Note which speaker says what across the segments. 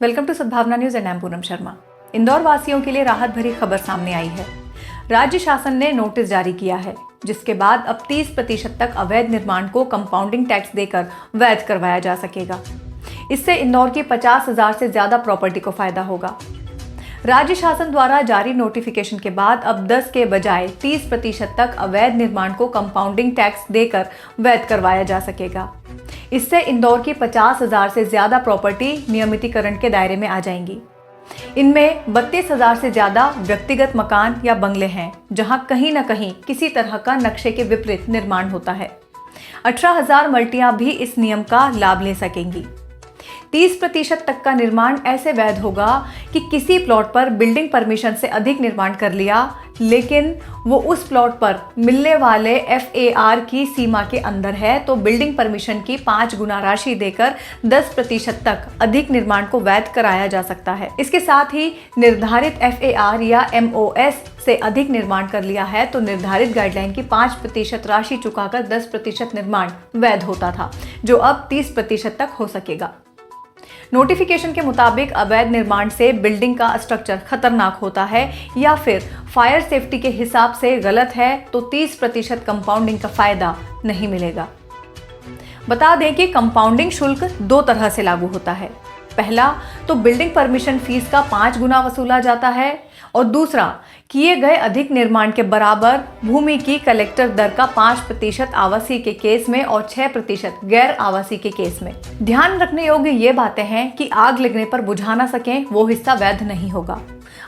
Speaker 1: Welcome to Sadbhavna news and I'm Poonam Sharma. Indore वासियों के लिए राहत भरी खबर सामने आई है। राज्य शासन ने नोटिस जारी किया है, जिसके बाद अब 30% तक अवैध निर्माण को कंपाउंडिंग टैक्स देकर वैध करवाया जा सकेगा। इससे इंदौर की 50,000 से ज्यादा प्रॉपर्टी को फायदा होगा। राज्य शासन द्वारा जारी नोटिफिकेशन के बाद अब 10 के बजाय 30% तक अवैध निर्माण को कंपाउंडिंग टैक्स देकर वैध करवाया जा सकेगा। इससे इंदौर की 50,000 से ज्यादा प्रॉपर्टी नियमितीकरण के दायरे में आ जाएंगी। इनमें 32,000 से ज्यादा व्यक्तिगत मकान या बंगले हैं, जहां कहीं न कहीं किसी तरह का नक्शे के विपरीत निर्माण होता है। 18,000 मल्टियां भी इस नियम का लाभ ले सकेंगी। 30% तक का निर्माण ऐसे वैध होगा कि किसी प्लॉट पर बिल्डिंग परमिशन से अधिक निर्माण कर लिया, लेकिन वो उस प्लॉट पर मिलने वाले FAR की सीमा के अंदर है, तो बिल्डिंग परमिशन की 5 गुना राशि देकर 10% तक अधिक निर्माण को वैध कराया जा सकता है। इसके साथ ही निर्धारित FAR या MOS से अधिक निर्माण कर लिया है तो निर्धारित गाइडलाइन की 5% राशि चुकाकर 10% निर्माण वैध होता था, जो अब 30% तक हो सकेगा। नोटिफिकेशन के मुताबिक अवैध निर्माण से बिल्डिंग का स्ट्रक्चर खतरनाक होता है या फिर फायर सेफ्टी के हिसाब से गलत है तो 30% कंपाउंडिंग का फायदा नहीं मिलेगा। बता दें कि कंपाउंडिंग शुल्क 2 तरह से लागू होता है। पहला तो बिल्डिंग परमिशन फीस का 5 गुना वसूला जाता है, और दूसरा किए गए अधिक निर्माण के बराबर भूमि की कलेक्टर दर का 5% आवासीय के केस में और 6% गैर आवासीय के केस में। ध्यान रखने योग्य ये बातें हैं कि आग लगने पर बुझा ना सकें वो हिस्सा वैध नहीं होगा।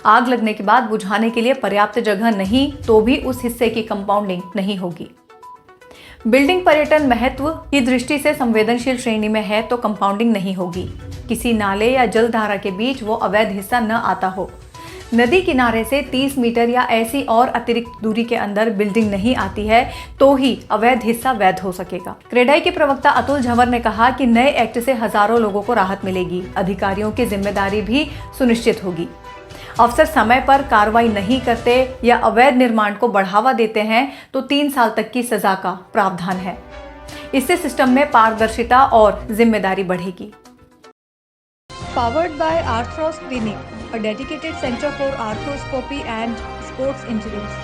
Speaker 1: आग लगने के बाद बुझाने के लिए पर्याप्त जगह नहीं तो भी उस हिस्से की कंपाउंडिंग नहीं होगी। बिल्डिंग पर्यटन महत्व की दृष्टि से संवेदनशील श्रेणी में है तो कंपाउंडिंग नहीं होगी। किसी नाले या जलधारा के बीच वो अवैध हिस्सा न आता हो, नदी किनारे से 30 मीटर या ऐसी और अतिरिक्त दूरी के अंदर बिल्डिंग नहीं आती है तो ही अवैध हिस्सा वैध हो सकेगा। क्रेडाई के प्रवक्ता अतुल झंवर ने कहा कि नए एक्ट से हजारों लोगों को राहत मिलेगी। अधिकारियों की जिम्मेदारी भी सुनिश्चित होगी। अफसर समय पर कार्रवाई नहीं करते या अवैध निर्माण को बढ़ावा देते हैं तो 3 साल तक की सजा का प्रावधान है। इससे सिस्टम में पारदर्शिता और जिम्मेदारी बढ़ेगी। Powered by Arthros Clinic, a dedicated center for arthroscopy and sports injuries.